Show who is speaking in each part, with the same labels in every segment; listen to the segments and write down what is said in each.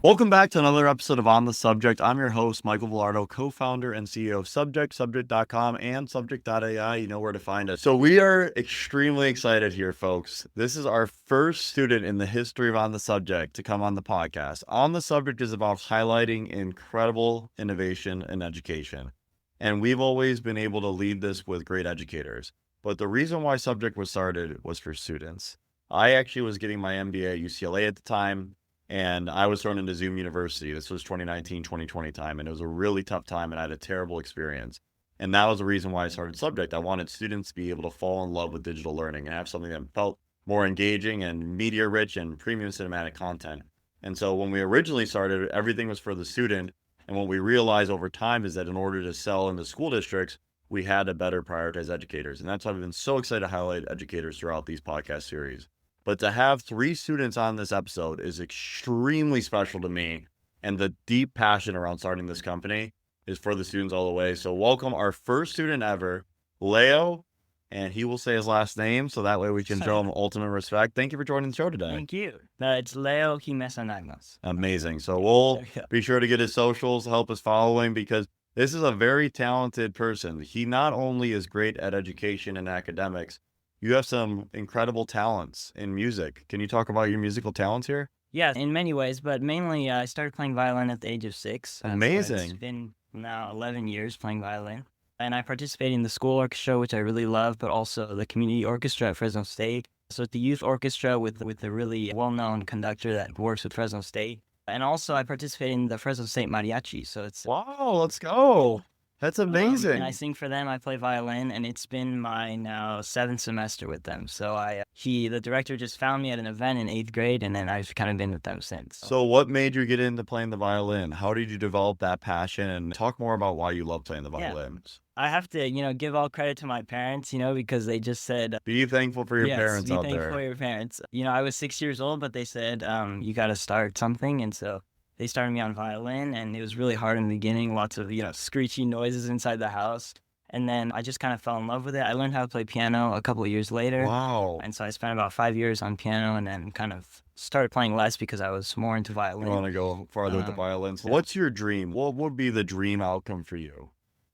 Speaker 1: Welcome back to another episode of On the Subject. I'm your host, Michael Vilardo, co-founder and CEO of subject.com, and subject.ai. You know where to find us. So we are extremely excited here, folks. This is our first student in the history of On the Subject to come on the podcast. On the Subject is about highlighting incredible innovation in education. And we've always been able to lead this with great educators. But the reason why Subject was started was for students. I actually was getting my MBA at UCLA at the time, and I was thrown into Zoom University. This was 2019, 2020 time, and it was a really tough time, and I had a terrible experience. And that was the reason why I started Subject. I wanted students to be able to fall in love with digital learning and have something that felt more engaging and media-rich and premium cinematic content. And so when we originally started, everything was for the student. And what we realized over time is that in order to sell in the school districts, we had to better prioritize educators. And that's why I've been so excited to highlight educators throughout these podcast series. But to have 3 students on this episode is extremely special to me. And the deep passion around starting this company is for the students all the way. So welcome our first student ever, Leo, and he will say his last name so that way we can show him ultimate respect. Thank you for joining the show today.
Speaker 2: Thank you. It's Leo Jimesanagnos.
Speaker 1: Amazing. So we'll be sure to get his socials, help us following, because this is a very talented person. He not only is great at education and academics, you have some incredible talents in music. Can you talk about your musical talents here?
Speaker 2: Yeah, in many ways, but mainly I started playing violin at the age of 6.
Speaker 1: Amazing.
Speaker 2: So it's been now 11 years playing violin. And I participate in the school orchestra, which I really love, but also the community orchestra at Fresno State. So it's the youth orchestra with a really well-known conductor that works with Fresno State. And also I participate in the Fresno State mariachi. So it's
Speaker 1: wow, let's go. That's amazing.
Speaker 2: And I sing for them. I play violin, and it's been my now 7th semester with them. So the director just found me at an event in 8th grade, and then I've kind of been with them since.
Speaker 1: So what made you get into playing the violin? How did you develop that passion? And talk more about why you love playing the violin.
Speaker 2: I have to, give all credit to my parents, because they just said,
Speaker 1: be thankful for your parents out there.
Speaker 2: Be thankful for your parents. I was 6 years old, but they said, you got to start something. And so they started me on violin, and it was really hard in the beginning, lots of, screechy noises inside the house. And then I just kind of fell in love with it. I learned how to play piano a couple of years later.
Speaker 1: Wow.
Speaker 2: And so I spent about 5 years on piano, and then kind of started playing less because I was more into violin.
Speaker 1: You want to go farther with the violin. So what's your dream? What would be the dream outcome for you?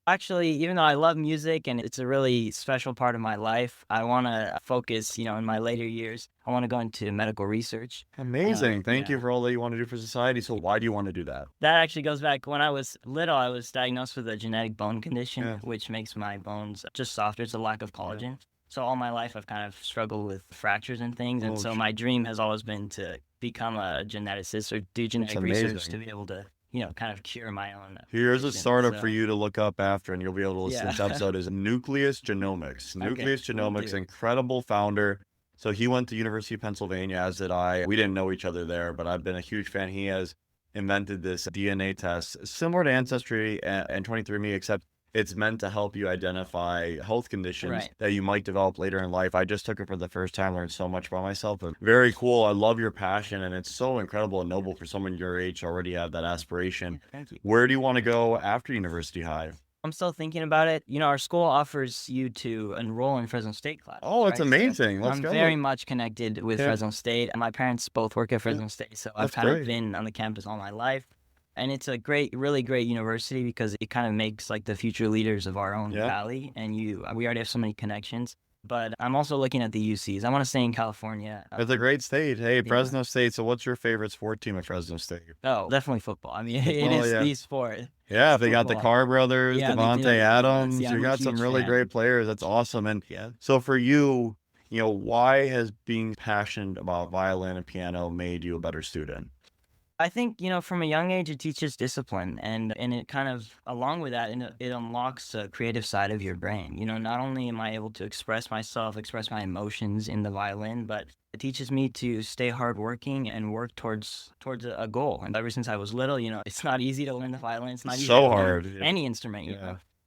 Speaker 2: Actually, even though I love music and it's a really special part of my life, I want to focus, in my later years, I want to go into medical research.
Speaker 1: Amazing. Thank you for all that you want to do for society. So why do you want to do that?
Speaker 2: That actually goes back. When I was little, I was diagnosed with a genetic bone condition, which makes my bones just softer. It's a lack of collagen. Yeah. So all my life, I've kind of struggled with fractures and things. And so my dream has always been to become a geneticist or do genetic research to be able to kind of cure my own.
Speaker 1: Here's a startup for you to look up after, and you'll be able to listen to this episode is Nucleus Genomics. Nucleus Genomics, incredible founder. So he went to University of Pennsylvania, as did I. We didn't know each other there, but I've been a huge fan. He has invented this DNA test similar to Ancestry and 23andMe, except it's meant to help you identify health conditions that you might develop later in life. I just took it for the first time, learned so much about myself. But very cool. I love your passion, and it's so incredible and noble for someone your age to already have that aspiration.
Speaker 2: Thank you.
Speaker 1: Where do you want to go after University High?
Speaker 2: I'm still thinking about it. Our school offers you to enroll in Fresno State class.
Speaker 1: Oh, it's amazing. Let's go.
Speaker 2: I'm very much connected with Fresno State. My parents both work at Fresno State, so I've kind of been on the campus all my life. And it's a really great university because it kind of makes like the future leaders of our own valley. And we already have so many connections. But I'm also looking at the UCs. I want to stay in California.
Speaker 1: It's a great state. Hey, Fresno State. So what's your favorite sport team at Fresno State?
Speaker 2: Oh, definitely football. I mean, it is the sport.
Speaker 1: Yeah, they got the Carr brothers, Devontae Adams. You got some really great players. That's awesome. And so for you, why has being passionate about violin and piano made you a better student?
Speaker 2: I think, from a young age, it teaches discipline, and it kind of, along with that, it unlocks a creative side of your brain. Not only am I able to express myself, express my emotions in the violin, but it teaches me to stay hardworking and work towards a goal. And ever since I was little, it's not easy to learn the violin. It's not easy
Speaker 1: so
Speaker 2: to
Speaker 1: hard.
Speaker 2: learn any instrument,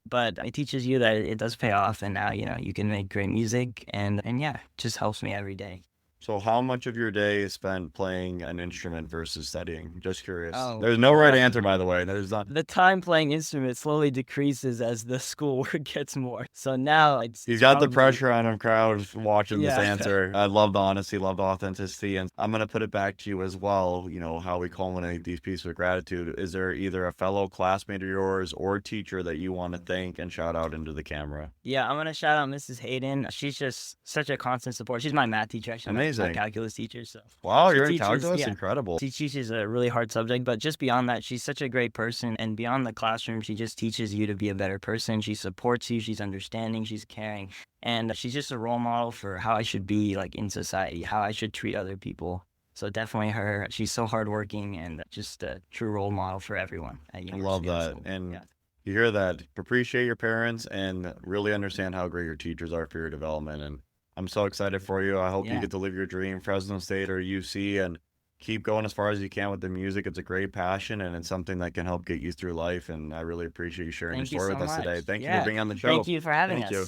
Speaker 2: But it teaches you that it does pay off, and now, you can make great music, and it just helps me every day.
Speaker 1: So how much of your day is spent playing an instrument versus studying? Just curious.
Speaker 2: Oh,
Speaker 1: There's no right
Speaker 2: uh,
Speaker 1: answer, by the way. There's not.
Speaker 2: the time playing instrument slowly decreases as the schoolwork gets more. So now
Speaker 1: He's
Speaker 2: it's
Speaker 1: got the
Speaker 2: probably
Speaker 1: pressure on him, crowd, watching this
Speaker 2: yeah.
Speaker 1: answer. I love the honesty, love the authenticity. And I'm going to put it back to you as well. You know, how we culminate these pieces of gratitude. Is there either a fellow classmate of yours or teacher that you want to thank and shout out into the camera?
Speaker 2: Yeah, I'm gonna shout out Mrs. Hayden. She's just such a constant support. She's my math teacher, actually, my
Speaker 1: Amazing.
Speaker 2: calculus teacher. So
Speaker 1: Wow,
Speaker 2: she
Speaker 1: you're in
Speaker 2: teaches,
Speaker 1: calculus?
Speaker 2: yeah,
Speaker 1: Incredible.
Speaker 2: she teaches a really hard subject, but just beyond that, she's such a great person. And beyond the classroom, she just teaches you to be a better person. She supports you. She's understanding. She's caring, and she's just a role model for how I should be like in society, how I should treat other people. So definitely her. She's so hardworking and just a true role model for everyone at
Speaker 1: I love
Speaker 2: University of
Speaker 1: that.
Speaker 2: Seoul.
Speaker 1: And
Speaker 2: Yeah.
Speaker 1: you hear that. Appreciate your parents and really understand how great your teachers are for your development. And I'm so excited for you. I hope you
Speaker 2: Yeah.
Speaker 1: get to live your dream, Fresno State or UC, and keep going as far as you can with the music. It's a great passion and it's something that can help get you through life. And I really appreciate you sharing your
Speaker 2: Thank you
Speaker 1: story
Speaker 2: so
Speaker 1: with us today.
Speaker 2: much.
Speaker 1: Thank you
Speaker 2: Yeah.
Speaker 1: for being on the show.
Speaker 2: Thank you for having
Speaker 1: Thank
Speaker 2: us.
Speaker 1: you.